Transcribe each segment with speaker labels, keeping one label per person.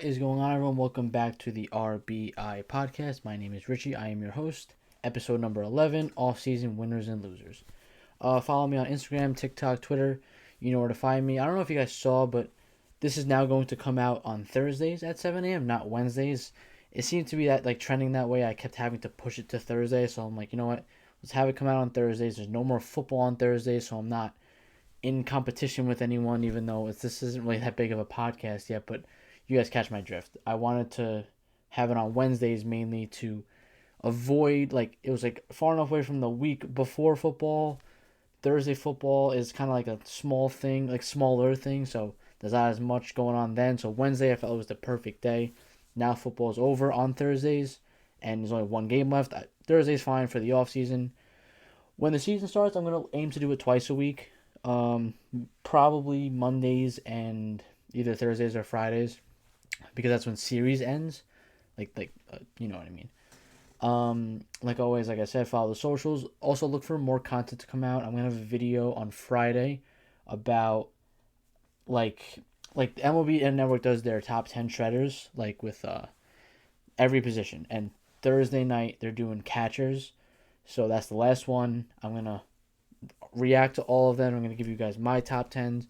Speaker 1: What is going on, everyone? Welcome back to the RBI podcast. My name is Richie. I am your host. Episode number 11, Offseason Winners and Losers. Follow me on Instagram, TikTok, Twitter. You know where to find me. I don't know if you guys saw, but this is now going to come out on Thursdays at 7 a.m., not Wednesdays. It seemed to be that trending that way. I kept having to push it to Thursday, so I'm like, you know what? Let's have it come out on Thursdays. There's no more football on Thursdays, so I'm not in competition with anyone, even though this isn't really that big of a podcast yet, but you guys catch my drift. I wanted to have it on Wednesdays mainly to avoid, it was far enough away from the week before football. Thursday football is kind of like a small thing, smaller thing, so there's not as much going on then. So Wednesday I felt it was the perfect day. Now football's over on Thursdays, and there's only one game left. Thursday's fine for the off season. When the season starts, I'm going to aim to do it twice a week. Probably Mondays and either Thursdays or Fridays, because that's when series ends. You know what I mean. Like always, like I said, follow the socials. Also look for more content to come out. I'm gonna have a video on Friday about the MLB and Network does their top 10 shredders, with every position. And Thursday night they're doing catchers, so that's the last one. I'm gonna react to all of them. I'm gonna give you guys my top 10s,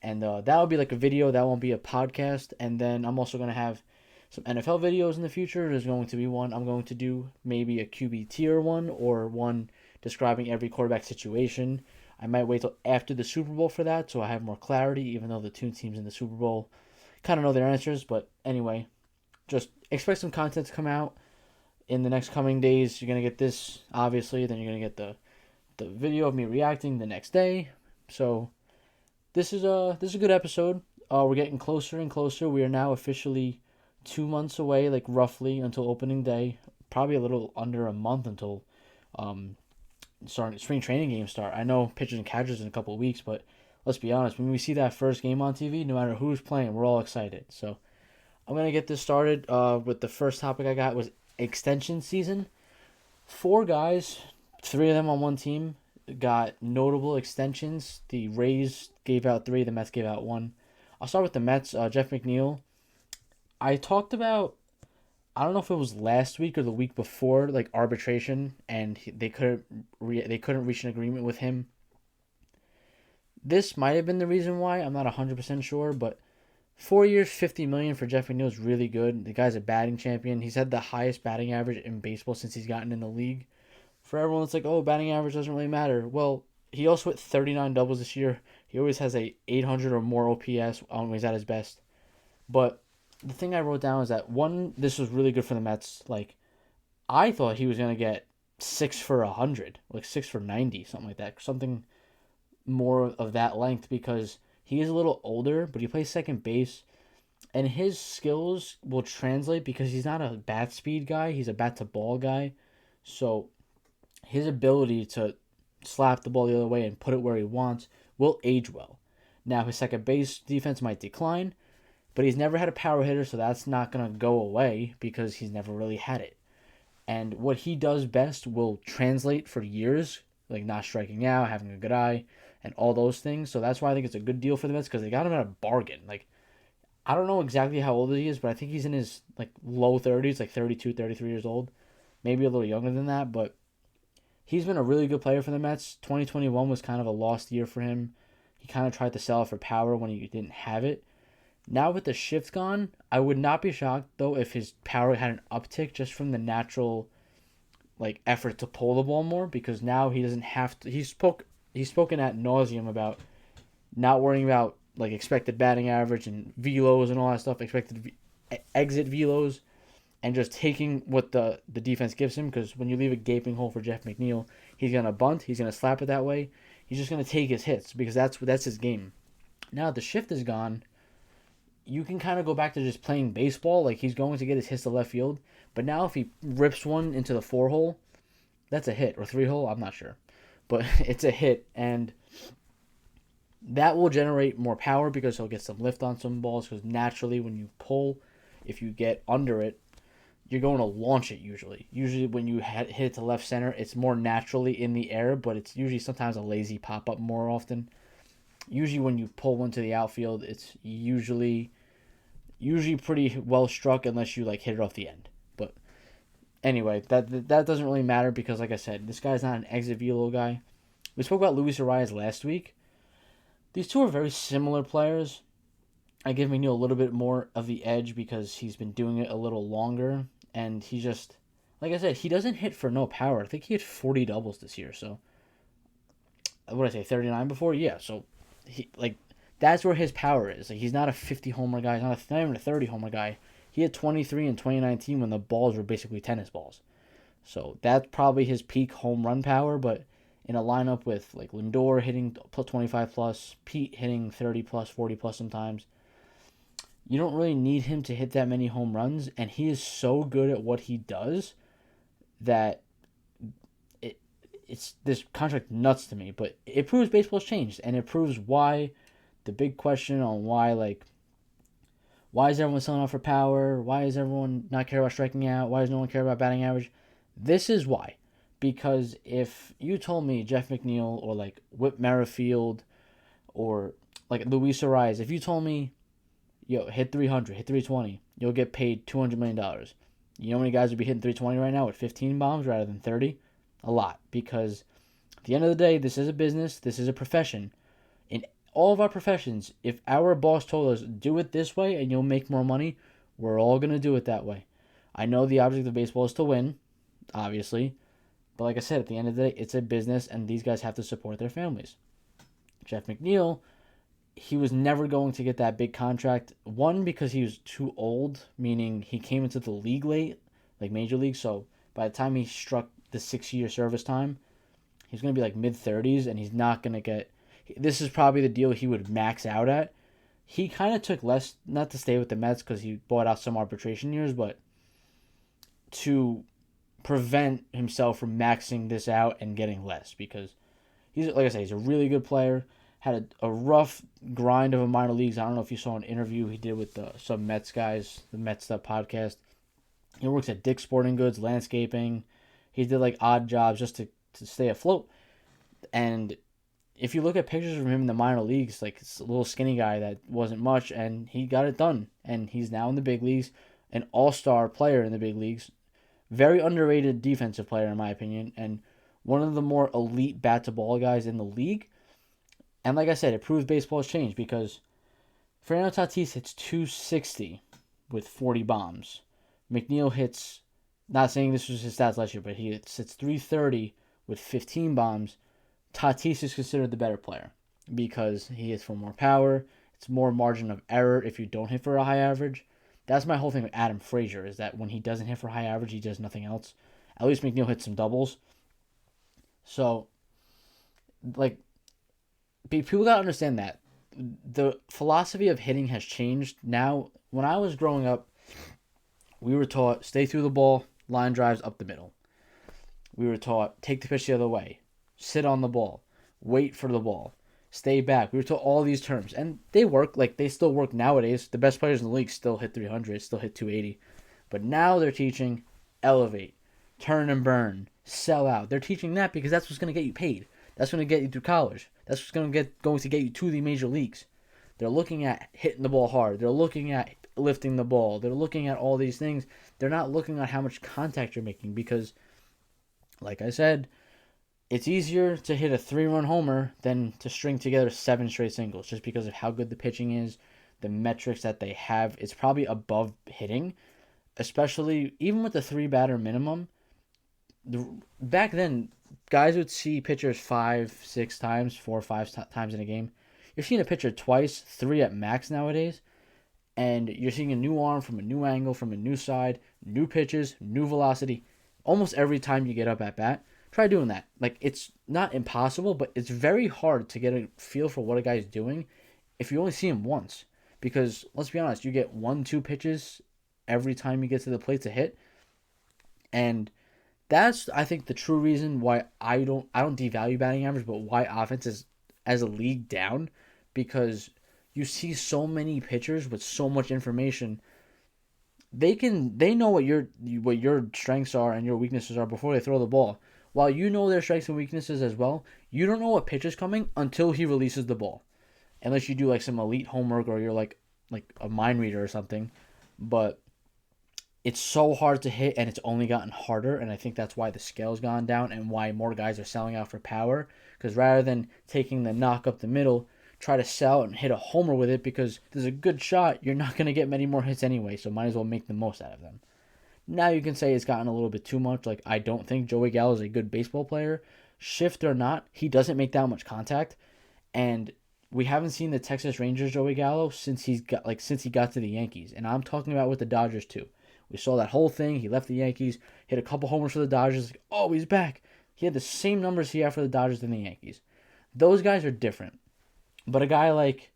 Speaker 1: and that'll be like a video. That won't be a podcast. And then I'm also gonna have some NFL videos in the future. There's going to be one. I'm going to do maybe a QB tier one, or one describing every quarterback situation. I might wait till after the Super Bowl for that, so I have more clarity, even though the two teams in the Super Bowl kind of know their answers. But anyway, just expect some content to come out in the next coming days. You're going to get this, obviously. Then you're going to get the video of me reacting the next day. So this is a good episode. We're getting closer and closer. We are now officially 2 months away, roughly, until opening day. Probably a little under a month until spring training games start. I know pitchers and catchers in a couple of weeks, but let's be honest, when we see that first game on TV, no matter who's playing, we're all excited. So I'm gonna get this started with the first topic I got was extension season. 4 guys, 3 of them on one team, got notable extensions. The Rays gave out 3, the Mets gave out 1. I'll start with the Mets. Jeff McNeil. I talked about, I don't know if it was last week or the week before, arbitration, and they couldn't reach an agreement with him. This might have been the reason why. I'm not 100% sure, but 4 years, $50 million for Jeff McNeil is really good. The guy's a batting champion. He's had the highest batting average in baseball since he's gotten in the league. For everyone, it's oh, batting average doesn't really matter. Well, he also hit 39 doubles this year. He always has a 800 or more OPS when he's at his best. But the thing I wrote down is that, one, this was really good for the Mets. I thought he was going to get 6 for 100, 6 for 90, something like that. Something more of that length, because he is a little older, but he plays second base. And his skills will translate because he's not a bat speed guy. He's a bat to ball guy. So his ability to slap the ball the other way and put it where he wants will age well. Now, his second base defense might decline, but he's never had a power hitter, so that's not going to go away because he's never really had it. And what he does best will translate for years, not striking out, having a good eye, and all those things. So that's why I think it's a good deal for the Mets, because they got him at a bargain. I don't know exactly how old he is, but I think he's in his low 30s, 32, 33 years old. Maybe a little younger than that, but he's been a really good player for the Mets. 2021 was kind of a lost year for him. He kind of tried to sell it for power when he didn't have it. Now with the shift gone, I would not be shocked, though, if his power had an uptick just from the natural effort to pull the ball more, because now he doesn't have to. He's spoken ad nauseum about not worrying about expected batting average and velos and all that stuff, exit velos, and just taking what the defense gives him. Because when you leave a gaping hole for Jeff McNeil, he's gonna bunt, he's gonna slap it that way. He's just gonna take his hits because that's his game. Now that the shift is gone, you can kind of go back to just playing baseball. He's going to get his hits to left field, but now if he rips one into the 4 hole, that's a hit, or 3 hole, I'm not sure, but it's a hit, and that will generate more power because he'll get some lift on some balls. Because naturally, when you pull, if you get under it, you're going to launch it usually. Usually when you hit it to left center, it's more naturally in the air, but it's usually sometimes a lazy pop-up more often. Usually when you pull one to the outfield, it's usually usually pretty well struck unless you like hit it off the end. But anyway, that doesn't really matter because, like I said, this guy's not an exit velo guy. We spoke about Luis Arias last week. These two are very similar players. I give McNeil a little bit more of the edge because he's been doing it a little longer, and he just, like I said, he doesn't hit for no power. I think he hit 40 doubles this year. So, what did I say, 39 before? Yeah. So, he like that's where his power is. Like he's not a 50 homer guy. He's not even a 30 homer guy. He had 23 in 2019 when the balls were basically tennis balls. So that's probably his peak home run power. But in a lineup with like Lindor hitting plus 25 plus, Pete hitting 30 plus, 40 plus sometimes, you don't really need him to hit that many home runs, and he is so good at what he does that it's this contract nuts to me. But it proves baseball's changed, and it proves why the big question on why is everyone selling off for power? Why is everyone not care about striking out? Why does no one care about batting average? This is why. Because if you told me Jeff McNeil or like Whit Merrifield or like Luis Arias, if you told me, yo, hit 300, hit 320, you'll get paid $200 million. You know how many guys would be hitting 320 right now with 15 bombs rather than 30? A lot. Because at the end of the day, this is a business, this is a profession. In all of our professions, if our boss told us, do it this way and you'll make more money, we're all going to do it that way. I know the object of baseball is to win, obviously. But like I said, at the end of the day, it's a business and these guys have to support their families. Jeff McNeil, he was never going to get that big contract. One, because he was too old, meaning he came into the league late, like Major League. So by the time he struck the 6-year service time, he's going to be like mid-30s and he's not going to get... This is probably the deal he would max out at. He kind of took less, not to stay with the Mets because he bought out some arbitration years, but to prevent himself from maxing this out and getting less because he's, like I said, he's a really good player. Had a rough grind of a minor leagues. I don't know if you saw an interview he did with some Mets guys, the Mets Stuff podcast. He works at Dick's Sporting Goods, landscaping. He did like odd jobs just to stay afloat. And if you look at pictures of him in the minor leagues, like it's a little skinny guy that wasn't much, and he got it done. And he's now in the big leagues, an all-star player in the big leagues. Very underrated defensive player, in my opinion, and one of the more elite bat-to-ball guys in the league. And like I said, it proves baseball has changed because Fernando Tatis hits 260 with 40 bombs. McNeil hits, not saying this was his stats last year, but he hits 330 with 15 bombs. Tatis is considered the better player because he hits for more power. It's more margin of error if you don't hit for a high average. That's my whole thing with Adam Frazier, is that when he doesn't hit for high average, he does nothing else. At least McNeil hits some doubles. So, like, people got to understand that. The philosophy of hitting has changed. Now, when I was growing up, we were taught, stay through the ball, line drives up the middle. We were taught, take the pitch the other way, sit on the ball, wait for the ball, stay back. We were taught all these terms, and they work. Like, they still work nowadays. The best players in the league still hit 300, still hit 280. But now they're teaching elevate, turn and burn, sell out. They're teaching that because that's what's going to get you paid. That's going to get you through college. That's what's going to get you to the major leagues. They're looking at hitting the ball hard. They're looking at lifting the ball. They're looking at all these things. They're not looking at how much contact you're making because, like I said, it's easier to hit a 3-run homer than to string together 7 straight singles just because of how good the pitching is, the metrics that they have. It's probably above hitting, especially even with the 3-batter minimum. Back then, guys would see pitchers 5, 6 times, 4 or 5 times in a game. You're seeing a pitcher twice, 3 at max nowadays, and you're seeing a new arm from a new angle, from a new side, new pitches, new velocity, almost every time you get up at bat. Try doing that. Like, it's not impossible, but it's very hard to get a feel for what a guy's doing if you only see him once. Because, let's be honest, you get 1-2 pitches every time you get to the plate to hit, and that's, I think, the true reason why I don't devalue batting average, but why offense is as a league down, because you see so many pitchers with so much information. They know what your strengths are and your weaknesses are before they throw the ball. While you know their strengths and weaknesses as well, you don't know what pitch is coming until he releases the ball. Unless you do like some elite homework or you're like like a mind reader or something, but it's so hard to hit, and it's only gotten harder. And I think that's why the scale's gone down and why more guys are selling out for power. Because rather than taking the knock up the middle, try to sell and hit a homer with it because there's a good shot. You're not going to get many more hits anyway, so might as well make the most out of them. Now you can say it's gotten a little bit too much. Like, I don't think Joey Gallo is a good baseball player. Shift or not, he doesn't make that much contact. And we haven't seen the Texas Rangers Joey Gallo since he got to the Yankees. And I'm talking about with the Dodgers too. We saw that whole thing. He left the Yankees, hit a couple homers for the Dodgers. Like, oh, he's back. He had the same numbers he had for the Dodgers than the Yankees. Those guys are different. But a guy like,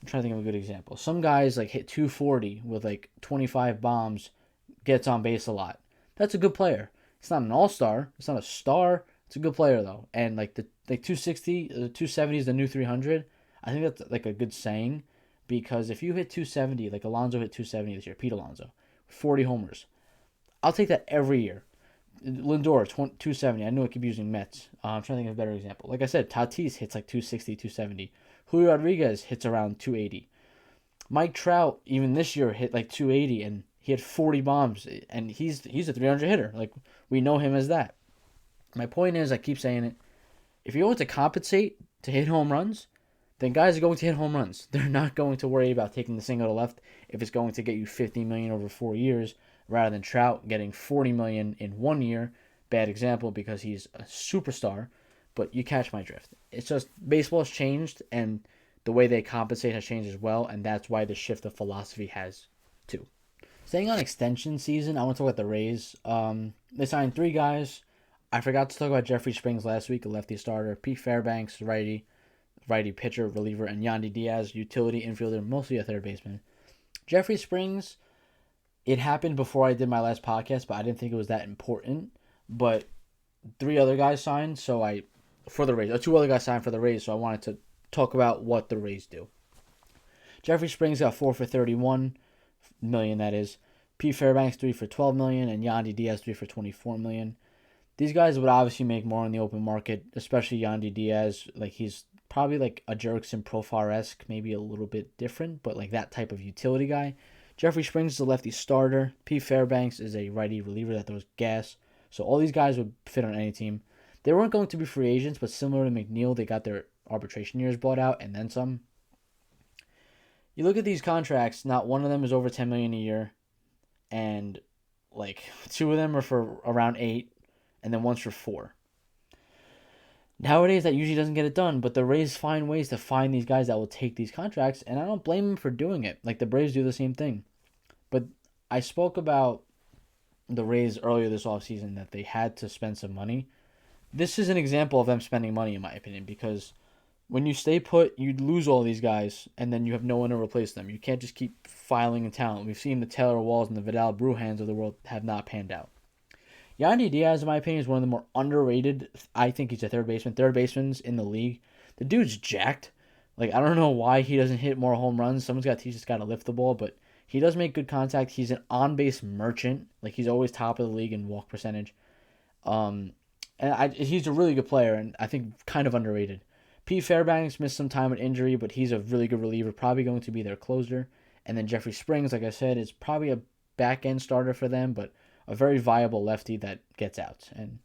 Speaker 1: I'm trying to think of a good example. Some guys like hit 240 with like 25 bombs, gets on base a lot. That's a good player. It's not an all-star. It's not a star. It's a good player though. And like the 260, the 270 is the new 300. I think that's like a good saying, because if you hit 270, like Alonso hit 270 this year, Pete Alonso, 40 homers. I'll take that every year. Lindor, 270. I know I keep using Mets. I'm trying to think of a better example. Like I said, Tatis hits like 260, 270. Julio Rodriguez hits around 280. Mike Trout, even this year, hit like 280, and he had 40 bombs, and he's a 300 hitter. Like, we know him as that. My point is, I keep saying it, if you're going to compensate to hit home runs, then guys are going to hit home runs. They're not going to worry about taking the single to left if it's going to get you $50 million over 4 years, rather than Trout getting $40 million in 1 year. Bad example because he's a superstar, but you catch my drift. It's just baseball has changed, and the way they compensate has changed as well, and that's why the shift of philosophy has too. Staying on extension season, I want to talk about the Rays. They signed 3 guys. I forgot to talk about Jeffrey Springs last week, a lefty starter. Pete Fairbanks, righty pitcher, reliever, and Yandy Diaz, utility infielder, mostly a third baseman. Jeffrey Springs, it happened before I did my last podcast, but I didn't think it was that important. But 3 other guys signed, for the Rays. 2 other guys signed for the Rays, so I wanted to talk about what the Rays do. Jeffrey Springs got 4 for $31 million, that is. Pete Fairbanks 3 for $12 million, and Yandy Diaz 3 for $24 million. These guys would obviously make more in the open market, especially Yandy Diaz. Like, he's probably like a Jerickson Profar-esque, maybe a little bit different, but like that type of utility guy. Jeffrey Springs is a lefty starter. Pete Fairbanks is a righty reliever that throws gas. So all these guys would fit on any team. They weren't going to be free agents, but similar to McNeil, they got their arbitration years bought out and then some. You look at these contracts, not one of them is over $10 million a year, and like 2 of them are for around 8, and then one's for 4. Nowadays, that usually doesn't get it done, but the Rays find ways to find these guys that will take these contracts, and I don't blame them for doing it. Like, the Braves do the same thing. But I spoke about the Rays earlier this offseason that they had to spend some money. This is an example of them spending money, in my opinion, because when you stay put, you lose all these guys, and then you have no one to replace them. You can't just keep filing in talent. We've seen the Taylor Walls and the Vidal Bruhans of the world have not panned out. Yandy Diaz, in my opinion, is one of the more underrated. I think he's a third baseman. Third baseman's in the league. The dude's jacked. Like, I don't know why he doesn't hit more home runs. Someone's got to teach this guy to lift the ball, but he does make good contact. He's an on-base merchant. Like, he's always top of the league in walk percentage. He's a really good player, and I think kind of underrated. Pete Fairbanks missed some time with injury, but he's a really good reliever, probably going to be their closer. And then Jeffrey Springs, like I said, is probably a back-end starter for them, but a very viable lefty that gets outs. And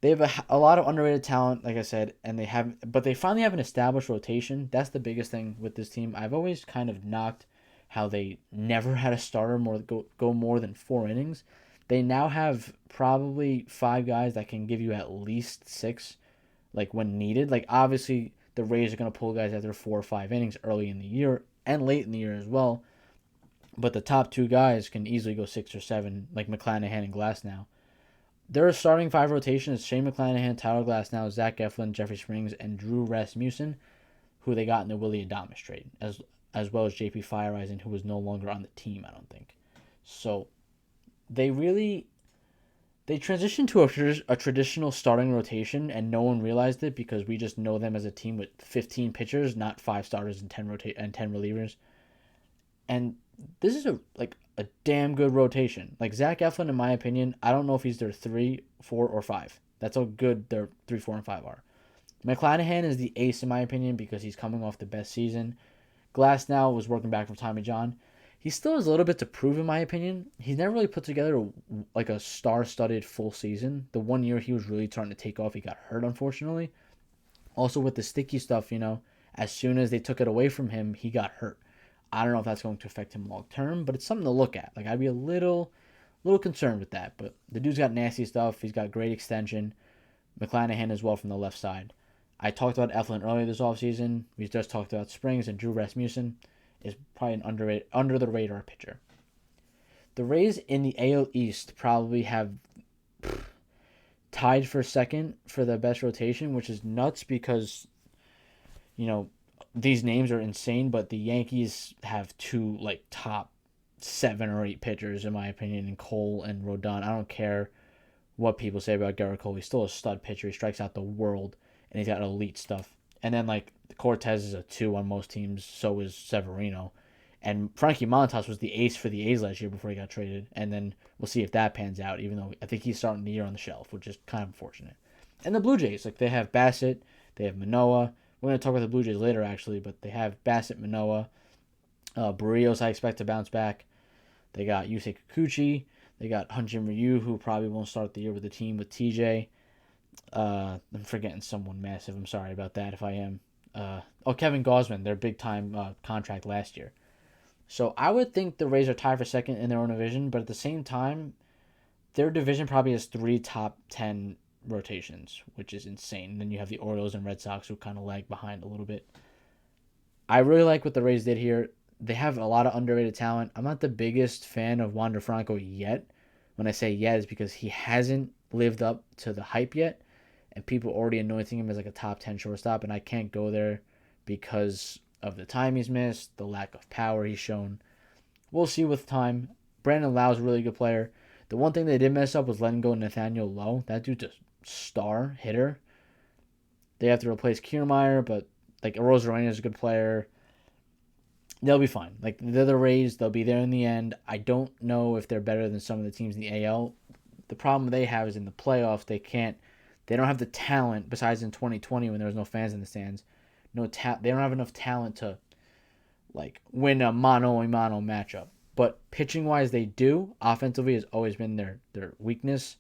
Speaker 1: they have a lot of underrated talent, like I said, and they finally have an established rotation. That's the biggest thing with this team. I've always kind of knocked how they never had a starter go more than 4 innings. They now have probably 5 guys that can give you at least 6, like, when needed. Like, obviously, the Rays are going to pull guys after 4 or 5 innings early in the year and late in the year as well. But the top 2 guys can easily go 6 or 7, like McClanahan and Glasnow. Their starting 5 rotation is Shane McClanahan, Tyler Glasnow, Zach Eflin, Jeffrey Springs, and Drew Rasmussen, who they got in the Willie Adames trade, as well as JP Fireisen, who was no longer on the team, I don't think. So they transitioned to a traditional starting rotation, and no one realized it because we just know them as a team with 15 pitchers, not 5 starters and 10 relievers. And this is a damn good rotation. Like, Zach Eflin, in my opinion, I don't know if he's their 3, 4, or 5. That's how good their 3, 4, and 5 are. McClanahan is the ace, in my opinion, because he's coming off the best season. Glass now was working back from Tommy John. He still has a little bit to prove, in my opinion. He's never really put together like a star-studded full season. The one year he was really starting to take off, he got hurt, unfortunately. Also with the sticky stuff, as soon as they took it away from him, he got hurt. I don't know if that's going to affect him long term, but it's something to look at. Like I'd be a little concerned with that. But the dude's got nasty stuff. He's got great extension. McClanahan as well from the left side. I talked about Eflin earlier this offseason. We just talked about Springs, and Drew Rasmussen is probably an underrated, under the radar pitcher. The Rays in the AL East probably have tied for second for the best rotation, which is nuts because, these names are insane, but the Yankees have two like top 7 or 8 pitchers in my opinion, in Cole and Rodon. I don't care what people say about Garrett Cole. He's still a stud pitcher. He strikes out the world, and he's got elite stuff. And then like Cortez is a 2 on most teams. So is Severino. And Frankie Montas was the ace for the A's last year before he got traded. And then we'll see if that pans out, even though I think he's starting the year on the shelf, which is kind of unfortunate. And the Blue Jays, like they have Bassett, they have Manoah. We're going to talk about the Blue Jays later, actually, but they have Bassett, Manoah. Barrios, I expect to bounce back. They got Yusei Kikuchi. They got Hyun-Jin Ryu, who probably won't start the year with the team, with TJ. I'm forgetting someone massive. I'm sorry about that if I am. Kevin Gausman, their big-time contract last year. So I would think the Rays are tied for second in their own division, but at the same time, their division probably has 3 top 10 rotations, which is insane. And then you have the Orioles and Red Sox, who kind of lag behind a little bit. I really like what the Rays did here. They have a lot of underrated talent. I'm not the biggest fan of Wander Franco yet. When I say yet, is because he hasn't lived up to the hype yet, and people are already anointing him as like a top 10 shortstop, and I can't go there because of the time he's missed, the lack of power he's shown. We'll see with time. Brandon Lau's a really good player. The one thing they did mess up was letting go Nathaniel Lowe. That dude's a star hitter. They have to replace Kiermaier, but like Rosarena is a good player. They'll be fine. Like they're the Rays, they'll be there in the end. I don't know if they're better than some of the teams in the AL. The problem they have is in the playoffs, they don't have the talent besides in 2020 when there was no fans in the stands. They don't have enough talent to like win a mano-a-mano matchup. But pitching wise they do. Offensively has always been their weakness,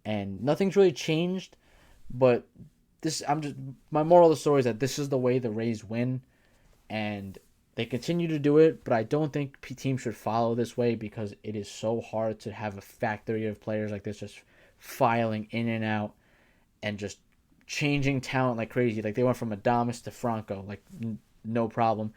Speaker 1: and nothing's really changed. But my moral of the story is that this is the way the Rays win, and they continue to do it, but I don't think teams should follow this way because it is so hard to have a factory of players like this just filing in and out and just changing talent like crazy. Like they went from Adames to Franco, like no problem.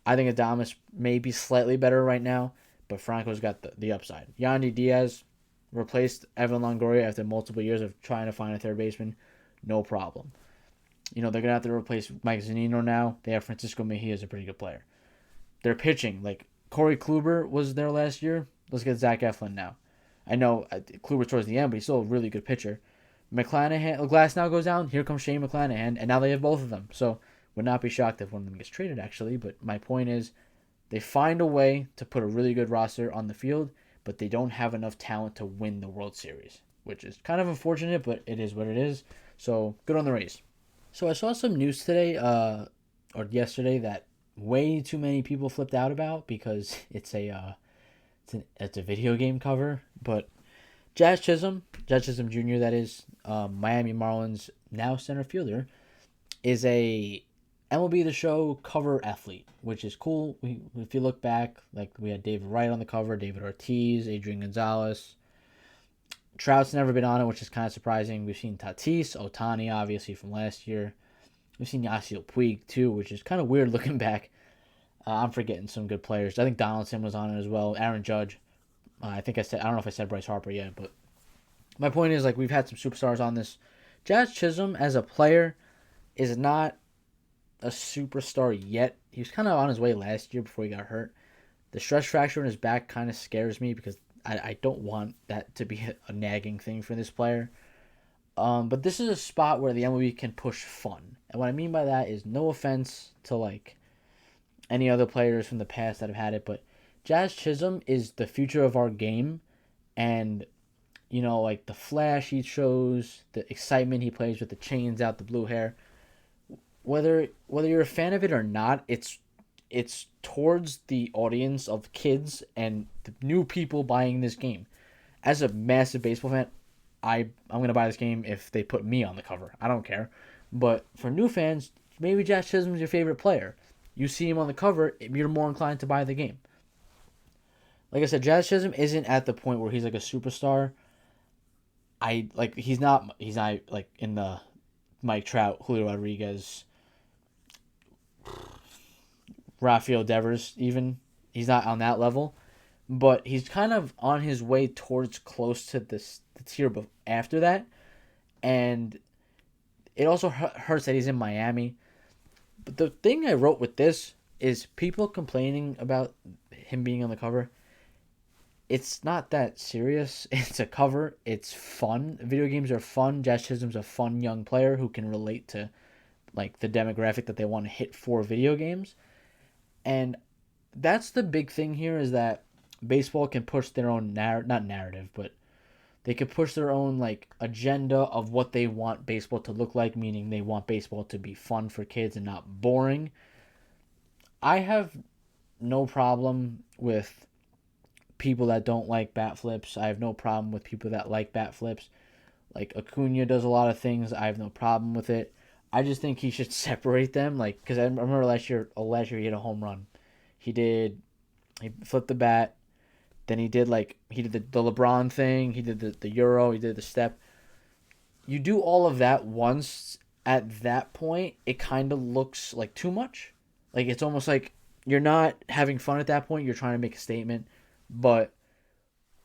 Speaker 1: I think Adames may be slightly better right now, but Franco's got the upside. Yandy Diaz replaced Evan Longoria after multiple years of trying to find a third baseman. No problem. They're going to have to replace Mike Zunino now. They have Francisco Mejia as a pretty good player. They're pitching. Like Corey Kluber was there last year. Let's get Zach Eflin now. I know Kluber towards the end, but he's still a really good pitcher. McClanahan, Glass now goes down. Here comes Shane McClanahan, and now they have both of them. So would not be shocked if one of them gets traded, actually. But my point is, they find a way to put a really good roster on the field, but they don't have enough talent to win the World Series, which is kind of unfortunate, but it is what it is. So good on the Rays. So I saw some news today, or yesterday, that way too many people flipped out about because it's a video game cover. But Jazz Chisholm Jr., that is, Miami Marlins now center fielder, is a MLB The Show cover athlete, which is cool. If you look back, like we had David Wright on the cover, David Ortiz, Adrian Gonzalez. Trout's never been on it, which is kind of surprising. We've seen Tatis, Ohtani, obviously, from last year. We've seen Yasiel Puig, too, which is kind of weird looking back. I'm forgetting some good players. I think Donaldson was on it as well. Aaron Judge. I don't know if I said Bryce Harper yet, but my point is, like, we've had some superstars on this. Jazz Chisholm, as a player, is not a superstar yet. He was kind of on his way last year before he got hurt. The stress fracture in his back kind of scares me because I don't want that to be a nagging thing for this player. But this is a spot where the MLB can push fun. And what I mean by that is no offense to, like, any other players from the past that have had it, but Jazz Chisholm is the future of our game. And, like the flash he shows, the excitement he plays with the chains out, the blue hair. Whether you're a fan of it or not, it's it's towards the audience of kids and the new people buying this game. As a massive baseball fan, I'm gonna buy this game if they put me on the cover. I don't care. But for new fans, maybe Jazz Chisholm's your favorite player. You see him on the cover, you're more inclined to buy the game. Like I said, Jazz Chisholm isn't at the point where he's like a superstar. He's not like in the Mike Trout, Julio Rodriguez, Rafael Devers even. He's not on that level, but he's kind of on his way towards close to the tier after that. And it also hurts that he's in Miami. But the thing I wrote with this is people complaining about him being on the cover. It's not that serious. It's a cover. It's fun. Video games are fun. Jazz Chisholm's a fun young player who can relate to like the demographic that they want to hit for video games. And that's the big thing here is that baseball can push their own not narrative, but they could push their own like agenda of what they want baseball to look like, meaning they want baseball to be fun for kids and not boring. I have no problem with people that don't like bat flips. I have no problem with people that like bat flips. Like Acuna does a lot of things. I have no problem with it. I just think he should separate them. Like, because I remember last year he hit a home run. He flipped the bat. Then he did the LeBron thing. He did the Euro. He did the step. You do all of that once. At that point, it kind of looks like too much. Like it's almost like you're not having fun at that point. You're trying to make a statement. But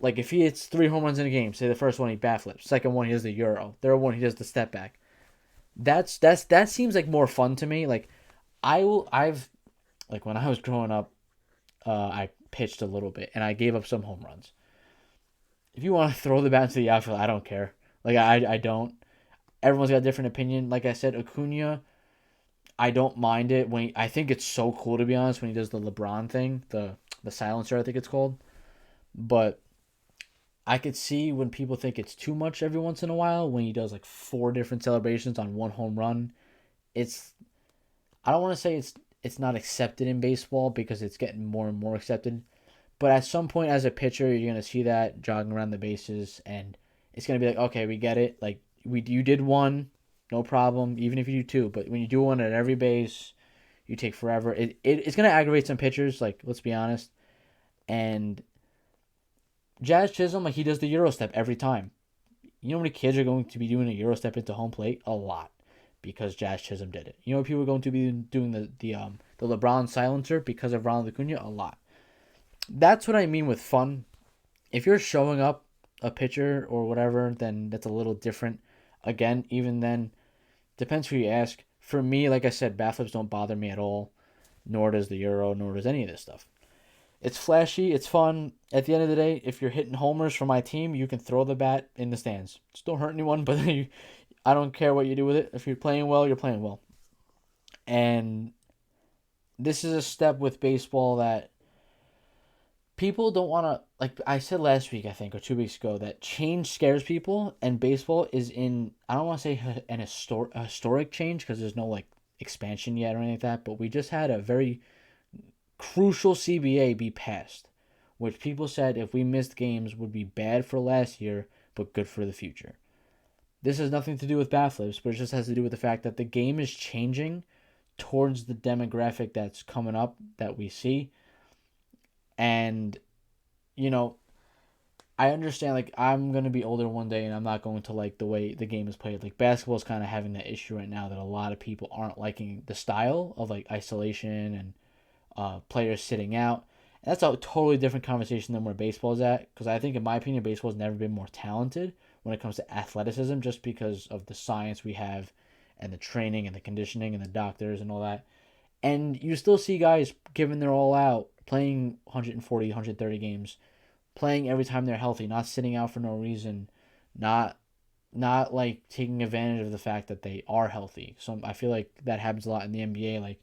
Speaker 1: like if he hits 3 home runs in a game, say the first one he bat flips, second one he does the Euro, third one he does the step back. That seems like more fun to me. Like I've like when I was growing up, I pitched a little bit and I gave up some home runs. If you want to throw the bat into the outfield, I don't care. Like I don't. Everyone's got a different opinion. Like I said, Acuna, I don't mind it I think it's so cool to be honest when he does the LeBron thing, the silencer I think it's called. But I could see when people think it's too much every once in a while when he does like 4 different celebrations on one home run. It's I don't want to say it's not accepted in baseball because it's getting more and more accepted. But at some point as a pitcher, you're gonna see that jogging around the bases, and it's gonna be like, okay, we get it. Like you did one, no problem. Even if you do two, but when you do one at every base, you take forever. It's gonna aggravate some pitchers. Like let's be honest. And Jazz Chisholm, like he does the Euro step every time. You know how many kids are going to be doing a Euro step into home plate? A lot, because Jazz Chisholm did it. You know people are going to be doing the LeBron silencer because of Ronald Acuna? A lot. That's what I mean with fun. If you're showing up a pitcher or whatever, then that's a little different. Again, even then, depends who you ask. For me, like I said, bat flips don't bother me at all. Nor does the Euro, nor does any of this stuff. It's flashy, it's fun. At the end of the day, if you're hitting homers for my team, you can throw the bat in the stands. Just don't hurt anyone, but I don't care what you do with it. If you're playing well, you're playing well. And this is a step with baseball that people don't want to, like I said last week, I think, or 2 weeks ago, that change scares people, and baseball is in, I don't want to say an historic change because there's no like expansion yet or anything like that, but we just had a very crucial CBA be passed, which people said if we missed games would be bad for last year, but good for the future. This has nothing to do with bat flips, but it just has to do with the fact that the game is changing towards the demographic that's coming up that we see. And, you know, I understand, like, I'm going to be older one day and I'm not going to like the way the game is played. Like, basketball is kind of having that issue right now that a lot of people aren't liking the style of, like, isolation and players sitting out. And that's a totally different conversation than where baseball is at. Because I think, in my opinion, baseball has never been more talented when it comes to athleticism just because of the science we have and the training and the conditioning and the doctors and all that. And you still see guys giving their all out, playing 140, 130 games, playing every time they're healthy, not sitting out for no reason, not like taking advantage of the fact that they are healthy. So I feel like that happens a lot in the NBA. Like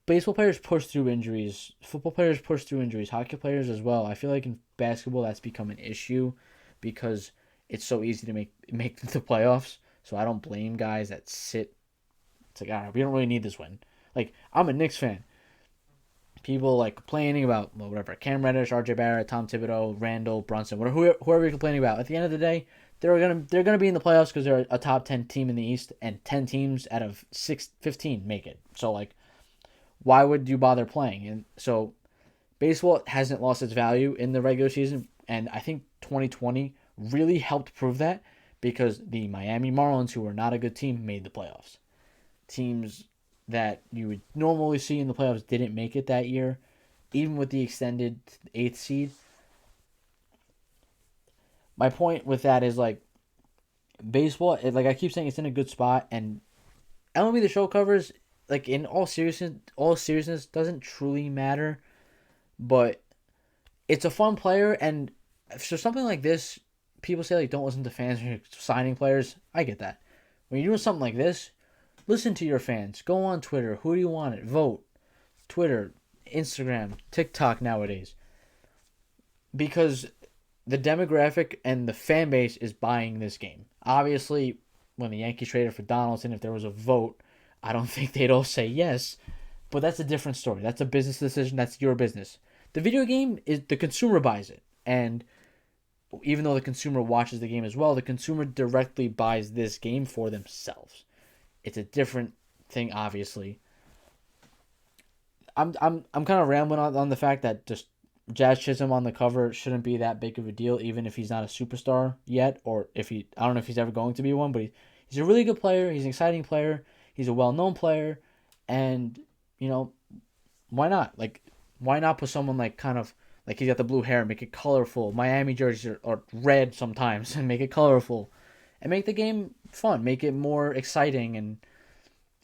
Speaker 1: baseball players push through injuries, football players push through injuries, hockey players as well. I feel like in basketball that's become an issue because it's so easy to make the playoffs. So I don't blame guys that sit. It's like, all right, we don't really need this win. Like, I'm a Knicks fan. People like complaining about whatever Cam Reddish, R.J. Barrett, Tom Thibodeau, Randall Brunson, whoever you're complaining about. At the end of the day, they're gonna be in the playoffs because they're a top 10 team in the East, and 10 teams out of 15 make it. So like, why would you bother playing? And so baseball hasn't lost its value in the regular season, and I think 2020 really helped prove that because the Miami Marlins, who were not a good team, made the playoffs. Teams that you would normally see in the playoffs didn't make it that year, even with the extended eighth seed. My point with that is like baseball, like I keep saying, it's in a good spot, and MLB the Show covers, like in all seriousness, doesn't truly matter, but it's a fun player, and for something like this, people say like don't listen to fans when you're signing players. I get that. When you're doing something like this, listen to your fans. Go on Twitter. Who do you want it? Vote. Twitter, Instagram, TikTok nowadays. Because the demographic and the fan base is buying this game. Obviously, when the Yankees traded for Donaldson, if there was a vote, I don't think they'd all say yes. But that's a different story. That's a business decision. That's your business. The video game is the consumer buys it. And even though the consumer watches the game as well, the consumer directly buys this game for themselves. It's a different thing, obviously. I'm kind of rambling on the fact that just Jazz Chisholm on the cover shouldn't be that big of a deal, even if he's not a superstar yet, or if I don't know if he's ever going to be one, but he's a really good player. He's an exciting player. He's a well-known player, and you know, why not? Like, why not put someone like kind of like he's got the blue hair, make it colorful. Miami jerseys are red sometimes, and make it colorful, and make the game fun, make it more exciting and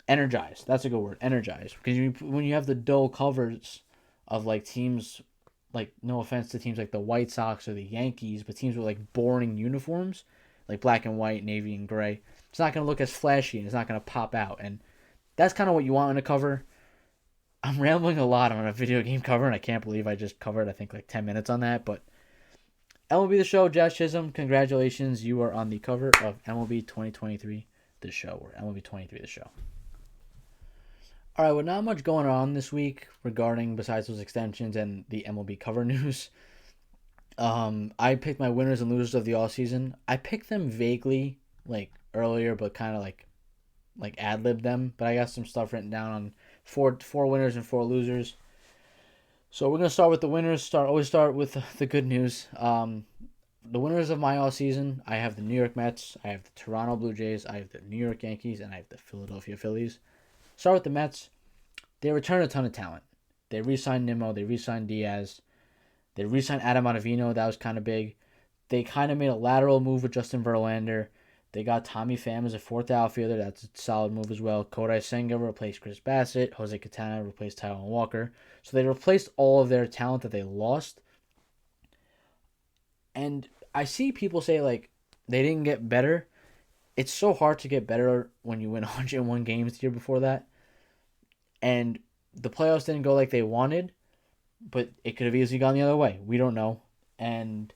Speaker 1: energized. That's a good word, energized. Because when you have the dull covers of like teams, like no offense to teams like the White Sox or the Yankees, but teams with like boring uniforms, like black and white, navy and gray, it's not going to look as flashy and it's not going to pop out. And that's kind of what you want on a cover. I'm rambling a lot on a video game cover, and I can't believe I just covered, I think, like 10 minutes on that. But MLB The Show, Jazz Chisholm, congratulations. You are on the cover of MLB 2023 The Show, or MLB 23 The Show. All right, well, not much going on this week regarding besides those extensions and the MLB cover news. I picked my winners and losers of the all season. I picked them vaguely, like earlier, but kind of like ad-libbed them. But I got some stuff written down on four winners and four losers. So we're gonna start with the winners. Always start with the good news. The winners of my all season, I have the New York Mets, I have the Toronto Blue Jays, I have the New York Yankees, and I have the Philadelphia Phillies. Start with the Mets. They returned a ton of talent. They re-signed Nimmo. They re-signed Diaz. They re-signed Adam Ottavino. That was kind of big. They kind of made a lateral move with Justin Verlander. They got Tommy Pham as a fourth outfielder. That's a solid move as well. Kodai Senga replaced Chris Bassett. Jose Quintana replaced Taijuan Walker. So they replaced all of their talent that they lost. And I see people say, like, they didn't get better. It's so hard to get better when you win 101 games the year before that. And the playoffs didn't go like they wanted, but it could have easily gone the other way. We don't know. And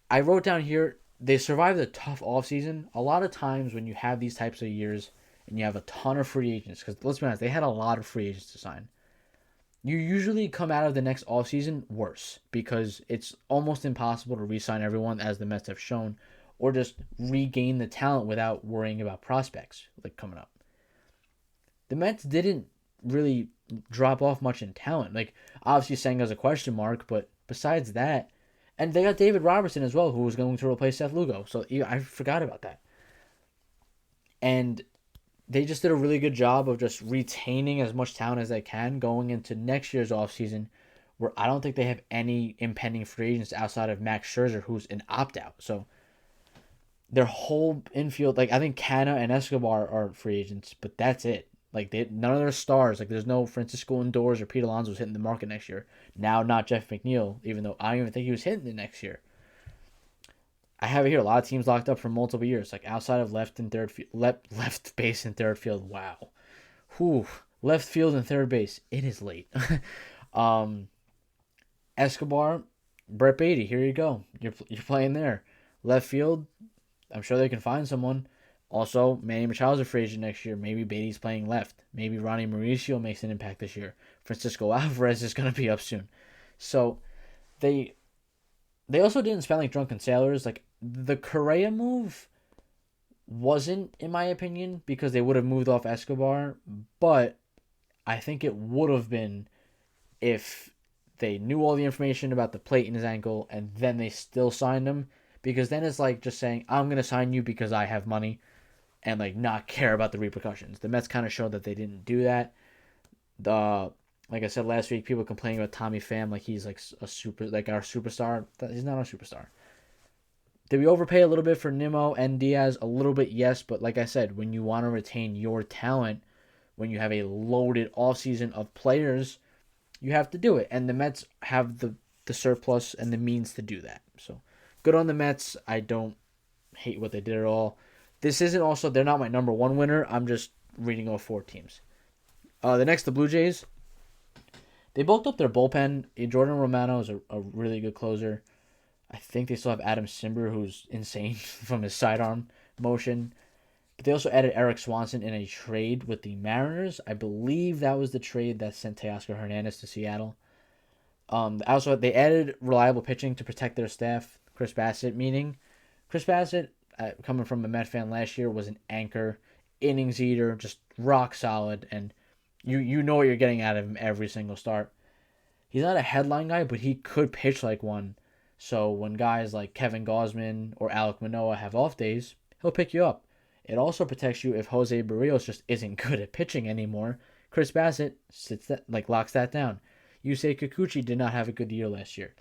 Speaker 1: I wrote down here, they survived a tough offseason. A lot of times when you have these types of years and you have a ton of free agents, because let's be honest, they had a lot of free agents to sign. You usually come out of the next offseason worse because it's almost impossible to re-sign everyone, as the Mets have shown, or just regain the talent without worrying about prospects like coming up. The Mets didn't really drop off much in talent. Like, obviously Senga's a question mark, but besides that, and they got David Robertson as well, who was going to replace Seth Lugo. So I forgot about that. And they just did a really good job of just retaining as much talent as they can going into next year's offseason, where I don't think they have any impending free agents outside of Max Scherzer, who's an opt-out. So their whole infield, like I think Canna and Escobar are free agents, but that's it. Like none of their stars. Like there's no Francisco Lindors or Pete Alonso's hitting the market next year. Now not Jeff McNeil, even though I don't even think he was hitting it next year. I have it here. A lot of teams locked up for multiple years, like outside of left base and third field. Wow, whew, left field and third base. It is late. Escobar, Brett Beatty. Here you go. You're playing there. Left field. I'm sure they can find someone. Also, Manny Machado's a free agent next year. Maybe Beatty's playing left. Maybe Ronnie Mauricio makes an impact this year. Francisco Alvarez is going to be up soon. So they they also didn't spend like drunken sailors. Like the Correa move wasn't, in my opinion, because they would have moved off Escobar, but I think it would have been if they knew all the information about the plate in his ankle and then they still signed him. Because then it's like just saying, I'm going to sign you because I have money and like not care about the repercussions. The Mets kind of showed that they didn't do that. The Like I said last week, people complaining about Tommy Pham like he's like a super like our superstar. He's not our superstar. Did we overpay a little bit for Nimmo and Diaz? A little bit, yes, but like I said, when you want to retain your talent, when you have a loaded offseason of players, you have to do it. And the Mets have the surplus and the means to do that. So good on the Mets. I don't hate what they did at all. This isn't also, they're not my number one winner. I'm just reading off 4 teams. The Blue Jays. They bulked up their bullpen. Jordan Romano is a really good closer. I think they still have Adam Simber, who's insane from his sidearm motion. But they also added Eric Swanson in a trade with the Mariners. I believe that was the trade that sent Teoscar Hernandez to Seattle. Also, they added reliable pitching to protect their staff. Chris Bassett, coming from a Met fan last year, was an anchor, innings eater, just rock solid, and you know what you're getting out of him every single start. He's not a headline guy, but he could pitch like one. So when guys like Kevin Gausman or Alek Manoah have off days, he'll pick you up. It also protects you if Jose Barrios just isn't good at pitching anymore. Chris Bassett locks that down. Yusei Kikuchi did not have a good year last year.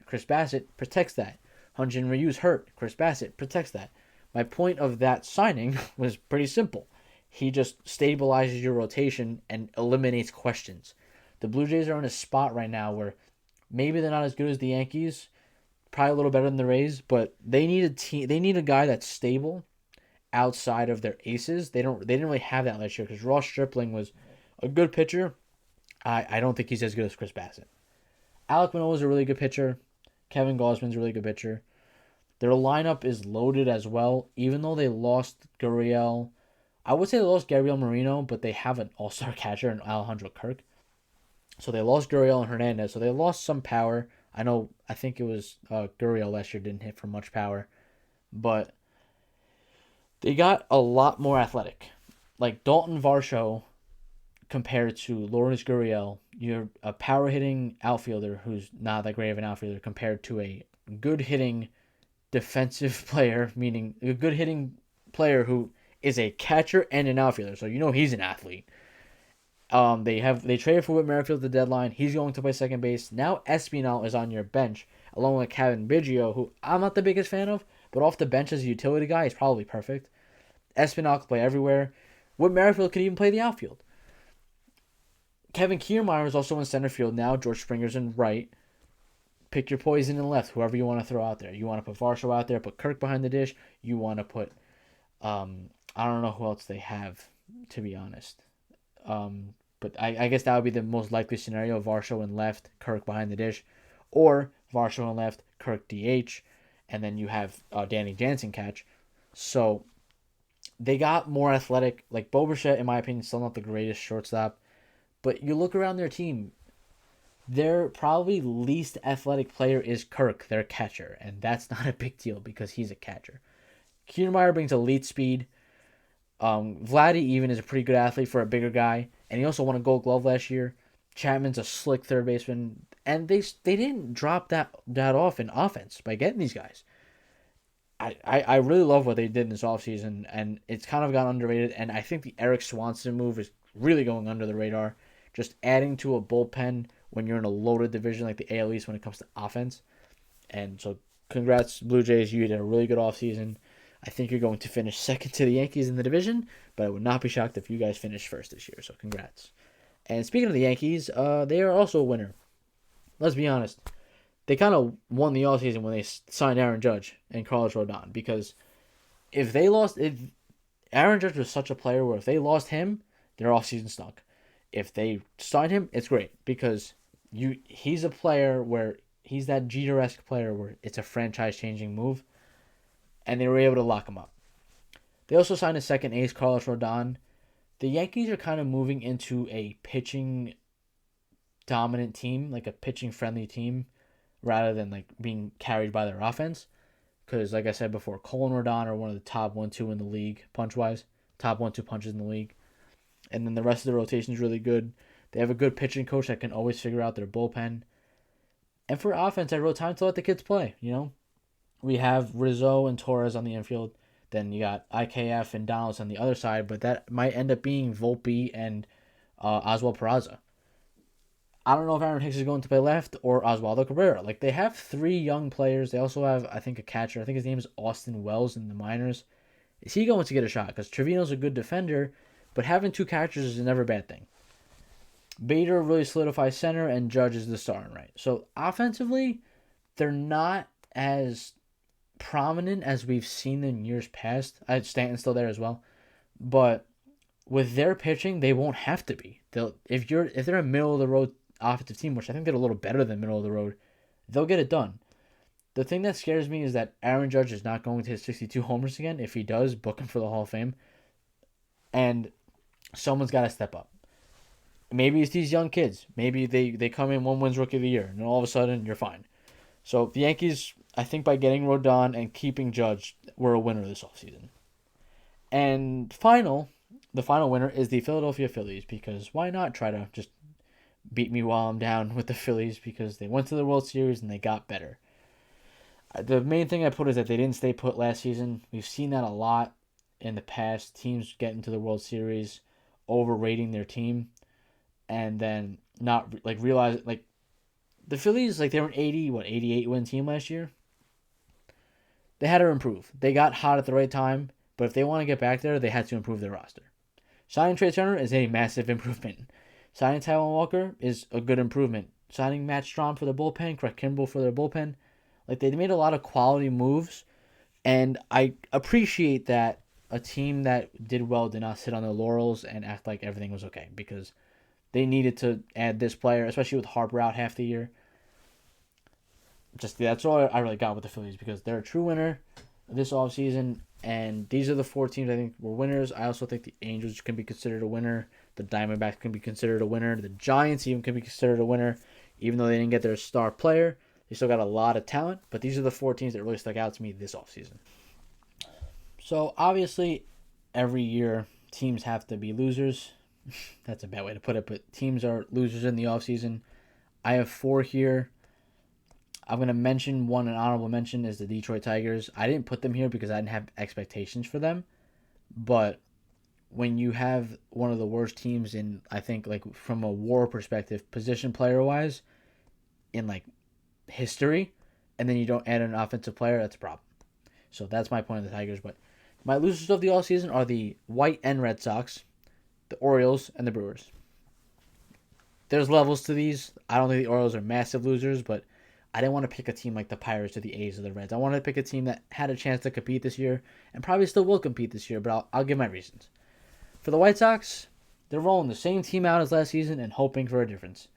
Speaker 1: Chris Bassett protects that. Hyun-Jin Ryu's hurt. Chris Bassett protects that. My point of that signing was pretty simple. He just stabilizes your rotation and eliminates questions. The Blue Jays are in a spot right now where maybe they're not as good as the Yankees, probably a little better than the Rays, but they need a team. They need a guy that's stable outside of their aces. They didn't really have that last year because Ross Stripling was a good pitcher. I don't think he's as good as Chris Bassett. Alek Manoah is a really good pitcher. Kevin Gausman's a really good pitcher. Their lineup is loaded as well, even though they lost Gurriel. I would say they lost Gabriel Marino, but they have an all-star catcher in Alejandro Kirk. So they lost Gurriel and Hernandez. So they lost some power. I think it was Gurriel last year didn't hit for much power. But they got a lot more athletic. Like Dalton Varsho compared to Lawrence Gurriel, you're a power-hitting outfielder who's not that great of an outfielder compared to a good-hitting defensive player, meaning a good-hitting player who is a catcher and an outfielder. So you know he's an athlete. They traded for Whit Merrifield at the deadline. He's going to play second base. Now Espinal is on your bench, along with Kevin Biggio, who I'm not the biggest fan of, but off the bench as a utility guy, he's probably perfect. Espinal can play everywhere. Whit Merrifield could even play the outfield. Kevin Kiermaier is also in center field now. George Springer's in right. Pick your poison in left, whoever you want to throw out there. You want to put Varsho out there, put Kirk behind the dish. You want to put, I don't know who else they have, to be honest. But I guess that would be the most likely scenario: Varsho in left, Kirk behind the dish, or Varsho in left, Kirk DH, and then you have Danny Jansen catch. So they got more athletic. Like Bo Bichette, in my opinion, still not the greatest shortstop, but you look around their team, their probably least athletic player is Kirk, their catcher, and that's not a big deal because he's a catcher. Kiermaier brings elite speed. Vladdy even is a pretty good athlete for a bigger guy, and he also won a Gold Glove last year. Chapman's a slick third baseman, and they didn't drop that off in offense by getting these guys. I really love what they did in this offseason, and it's kind of got underrated, and I think the Eric Swanson move is really going under the radar. Just adding to a bullpen when you're in a loaded division like the AL East when it comes to offense. And so congrats, Blue Jays. You did a really good offseason. I think you're going to finish second to the Yankees in the division, but I would not be shocked if you guys finish first this year. So congrats. And speaking of the Yankees, they are also a winner. Let's be honest. They kind of won the offseason when they signed Aaron Judge and Carlos Rodon, because if Aaron Judge was such a player where if they lost him, their offseason stunk. If they signed him, it's great because he's a player where he's that Jeter-esque player where it's a franchise-changing move, and they were able to lock him up. They also signed a second ace, Carlos Rodon. The Yankees are kind of moving into a pitching dominant team, like a pitching friendly team, rather than like being carried by their offense. Because, like I said before, Cole and Rodon are one of the top 1-2 in the league, punch wise. Top 1-2 punches in the league. And then the rest of the rotation is really good. They have a good pitching coach that can always figure out their bullpen. And for offense, I wrote time to let the kids play. We have Rizzo and Torres on the infield. Then you got IKF and Donalds on the other side, but that might end up being Volpe and Oswald Peraza. I don't know if Aaron Hicks is going to play left or Oswaldo Cabrera. Like, they have three young players. They also have, I think, a catcher. I think his name is Austin Wells in the minors. Is he going to get a shot? Because Trevino's a good defender, but having two catchers is never a bad thing. Bader really solidifies center, and Judge is the star in right. So, offensively, they're not as prominent as we've seen in years past. Stanton's still there as well. But with their pitching, they won't have to be. If they're a middle of the road offensive team, which I think they're a little better than middle of the road, they'll get it done. The thing that scares me is that Aaron Judge is not going to hit 62 homers again. If he does, book him for the Hall of Fame. And someone's got to step up. Maybe it's these young kids. Maybe they come in, one wins Rookie of the Year, and all of a sudden you're fine. So the Yankees, I think by getting Rodon and keeping Judge, were a winner this offseason. And the final winner is the Philadelphia Phillies, because why not try to just beat me while I'm down with the Phillies, because they went to the World Series and they got better. The main thing I put is that they didn't stay put last season. We've seen that a lot in the past. Teams get into the World Series overrating their team and then not realize the Phillies, they were an 88 win team last year. They had to improve. They got hot at the right time, but if they want to get back there, they had to improve their roster. Signing Trey Turner is a massive improvement. Signing Taijuan Walker is a good improvement. Signing Matt Strahm for the bullpen, Craig Kimbrell for their bullpen. They made a lot of quality moves, and I appreciate that a team that did well did not sit on their laurels and act like everything was okay, because they needed to add this player, especially with Harper out half the year. That's all I really got with the Phillies, because they're a true winner this offseason, and these are the four teams I think were winners. I also think the Angels can be considered a winner. The Diamondbacks can be considered a winner. The Giants even can be considered a winner, even though they didn't get their star player. They still got a lot of talent, but these are the four teams that really stuck out to me this offseason. So, obviously, every year, teams have to be losers. That's a bad way to put it, but teams are losers in the offseason. I have four here. I'm going to mention one, an honorable mention, is the Detroit Tigers. I didn't put them here because I didn't have expectations for them, but when you have one of the worst teams in, I think, from a WAR perspective, position player-wise, in, history, and then you don't add an offensive player, that's a problem. So that's my point of the Tigers. But my losers of the offseason are the White and Red Sox, the Orioles, and the Brewers. There's levels to these. I don't think the Orioles are massive losers, but I didn't want to pick a team like the Pirates or the A's or the Reds. I wanted to pick a team that had a chance to compete this year and probably still will compete this year, but I'll give my reasons. For the White Sox, they're rolling the same team out as last season and hoping for a difference.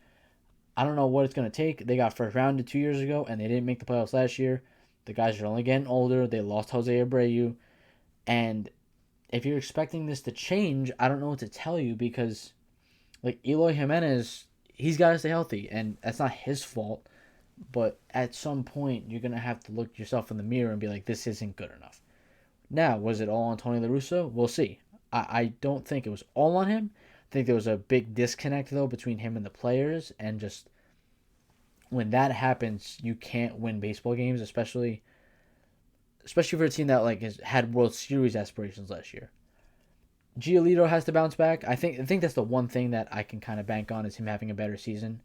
Speaker 1: I don't know what it's going to take. They got first rounded 2 years ago, and they didn't make the playoffs last year. The guys are only getting older. They lost Jose Abreu. And if you're expecting this to change, I don't know what to tell you, because Eloy Jimenez, he's got to stay healthy, and that's not his fault. But at some point, you're going to have to look yourself in the mirror and be like, this isn't good enough. Now, was it all on Tony La Russa? We'll see. I don't think it was all on him. I think there was a big disconnect, though, between him and the players. And just when that happens, you can't win baseball games, especially for a team that has had World Series aspirations last year. Giolito has to bounce back. I think that's the one thing that I can kind of bank on, is him having a better season.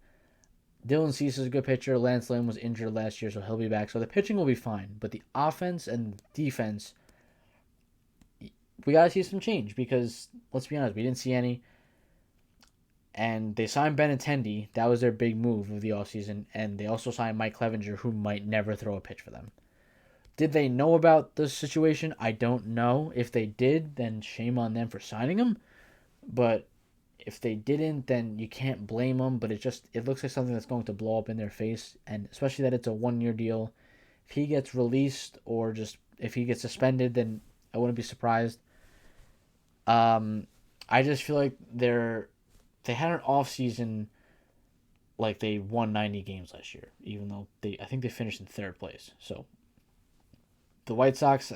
Speaker 1: Dylan Cease is a good pitcher. Lance Lynn was injured last year, so he'll be back. So the pitching will be fine. But the offense and defense, we got to see some change, because, let's be honest, we didn't see any. And they signed Benintendi. That was their big move of the offseason. And they also signed Mike Clevenger, who might never throw a pitch for them. Did they know about the situation? I don't know. If they did, then shame on them for signing him. But if they didn't, then you can't blame them. But it looks like something that's going to blow up in their face. And especially that it's a 1-year deal. If he gets released, or just if he gets suspended, then I wouldn't be surprised. I just feel like they had an off season like they won 90 games last year, even though I think they finished in third place. So the White Sox,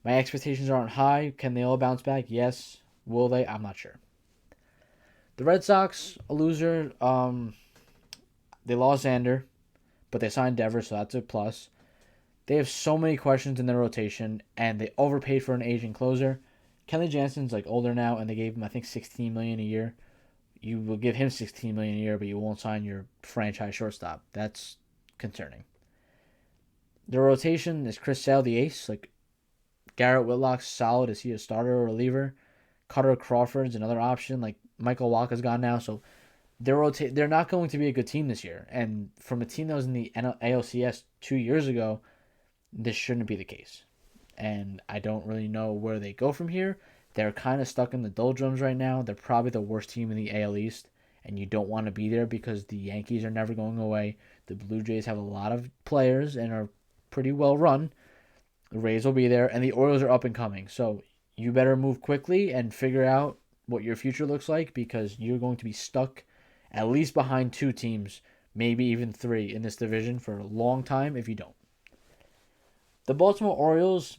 Speaker 1: my expectations aren't high. Can they all bounce back? Yes. Will they? I'm not sure. The Red Sox, a loser. They lost Xander, but they signed Devers, so that's a plus. They have so many questions in their rotation, and they overpaid for an aging closer. Kenley Jansen's like older now, and they gave him I think 16 million a year. You will give him 16 million a year, but you won't sign your franchise shortstop. That's concerning. The rotation is Chris Sale the ace. Like Garrett Whitlock's solid. Is he a starter or a reliever? Cutter Crawford's another option. Like Michael Walker's gone now, so they're not going to be a good team this year. And from a team that was in the ALCS 2 years ago, this shouldn't be the case. And I don't really know where they go from here. They're kind of stuck in the doldrums right now. They're probably the worst team in the AL East, and you don't want to be there because the Yankees are never going away. The Blue Jays have a lot of players and are pretty well run. The Rays will be there, and the Orioles are up and coming. So you better move quickly and figure out what your future looks like because you're going to be stuck at least behind two teams, maybe even three in this division for a long time if you don't. The Baltimore Orioles,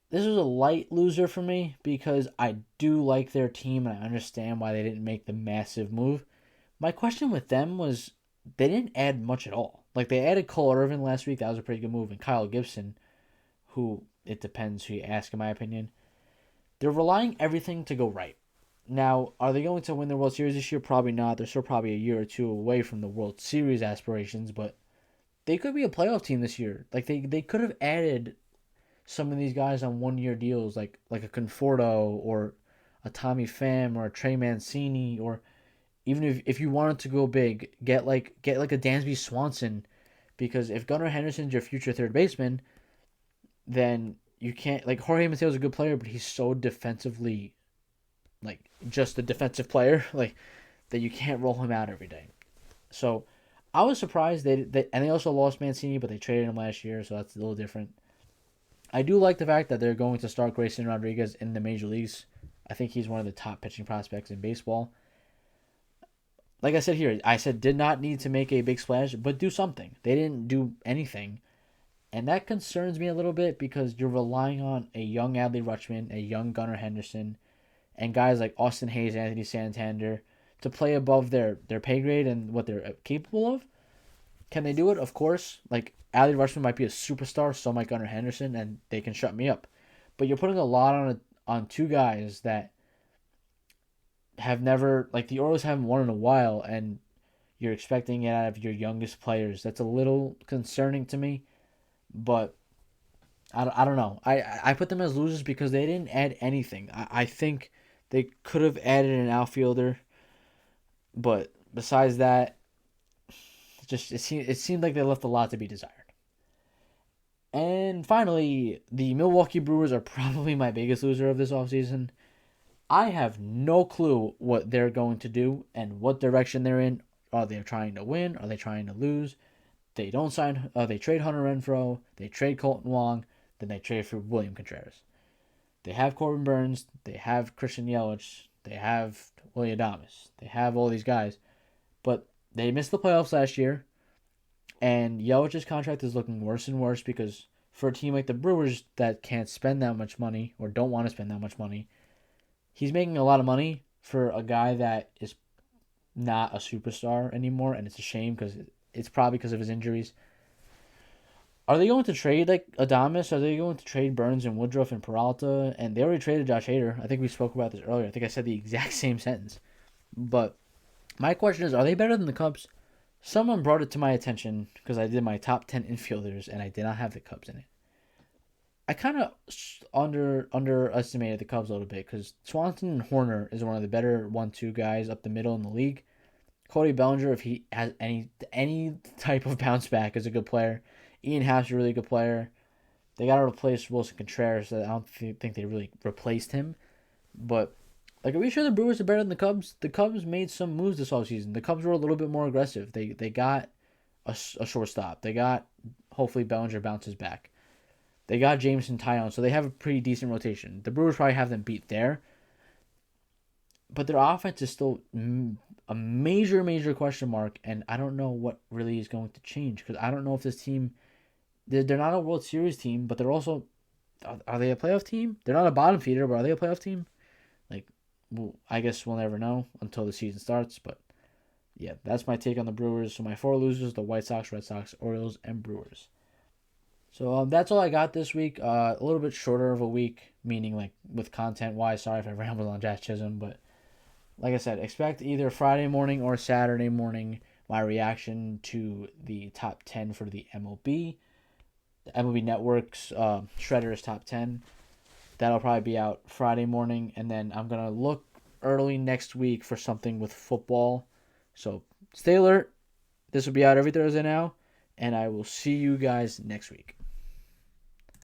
Speaker 1: this was a light loser for me because I do like their team and I understand why they didn't make the massive move. My question with them was they didn't add much at all. Like they added Cole Irvin last week, that was a pretty good move, and Kyle Gibson, who it depends who you ask in my opinion. They're relying everything to go right. Now, are they going to win the World Series this year? Probably not. They're still probably a year or two away from the World Series aspirations, but they could be a playoff team this year. Like they could have added some of these guys on 1 year deals, like a Conforto or a Tommy Pham or a Trey Mancini, or even if you wanted to go big, get like a Dansby Swanson, because if Gunnar Henderson's your future third baseman, then you can't like Jorge Mateo's a good player, but he's so defensively like just a defensive player like that you can't roll him out every day. So I was surprised and they also lost Mancini, but they traded him last year, so that's a little different. I do like the fact that they're going to start Grayson Rodriguez in the major leagues. I think he's one of the top pitching prospects in baseball. Like I said here, I said did not need to make a big splash, but do something. They didn't do anything. And that concerns me a little bit because you're relying on a young Adley Rutschman, a young Gunnar Henderson, and guys like Austin Hayes, Anthony Santander to play above their pay grade and what they're capable of. Can they do it? Of course. Like Adley Rutschman might be a superstar, so might Gunnar Henderson, and they can shut me up. But you're putting a lot on two guys that have never like the Orioles haven't won in a while, and you're expecting it out of your youngest players. That's a little concerning to me, but I don't know. I put them as losers because they didn't add anything. I think they could have added an outfielder, but besides that, it seemed like they left a lot to be desired. And finally, the Milwaukee Brewers are probably my biggest loser of this offseason. I have no clue what they're going to do and what direction they're in. Are they trying to win? Are they trying to lose? They don't sign. They trade Hunter Renfroe. They trade Colton Wong. Then they trade for William Contreras. They have Corbin Burns. They have Christian Yelich. They have William Adames. They have all these guys, but they missed the playoffs last year. And Yelich's contract is looking worse and worse because for a team like the Brewers that can't spend that much money or don't want to spend that much money, he's making a lot of money for a guy that is not a superstar anymore, and it's a shame because it's probably because of his injuries. Are they going to trade like Adames? Are they going to trade Burns and Woodruff and Peralta? And they already traded Josh Hader. I think we spoke about this earlier. I think I said the exact same sentence. But my question is, are they better than the Cubs? Someone brought it to my attention because I did my top 10 infielders and I did not have the Cubs in it. I kind of underestimated the Cubs a little bit because Swanson and Horner is one of the better 1-2 guys up the middle in the league. Cody Bellinger, if he has any type of bounce back, is a good player. Ian Happ's a really good player. They got to replace Wilson Contreras. So I don't think they really replaced him. But like, are we sure the Brewers are better than the Cubs? The Cubs made some moves this offseason. The Cubs were a little bit more aggressive. They got a shortstop. They got, hopefully Bellinger bounces back. They got Jameson Tyone, so they have a pretty decent rotation. The Brewers probably have them beat there. But their offense is still a major, major question mark, and I don't know what really is going to change because I don't know if this team. They're not a World Series team, but they're also. Are they a playoff team? They're not a bottom feeder, but are they a playoff team? Like, well, I guess we'll never know until the season starts, but yeah, that's my take on the Brewers. So my four losers: the White Sox, Red Sox, Orioles, and Brewers. So that's all I got this week. A little bit shorter of a week, meaning like with content wise. Sorry if I rambled on Jazz Chisholm, but like I said, expect either Friday morning or Saturday morning my reaction to the top 10 for the MLB. The MLB Network's Shredder's top 10. That'll probably be out Friday morning, and then I'm going to look early next week for something with football. So stay alert. This will be out every Thursday now, and I will see you guys next week.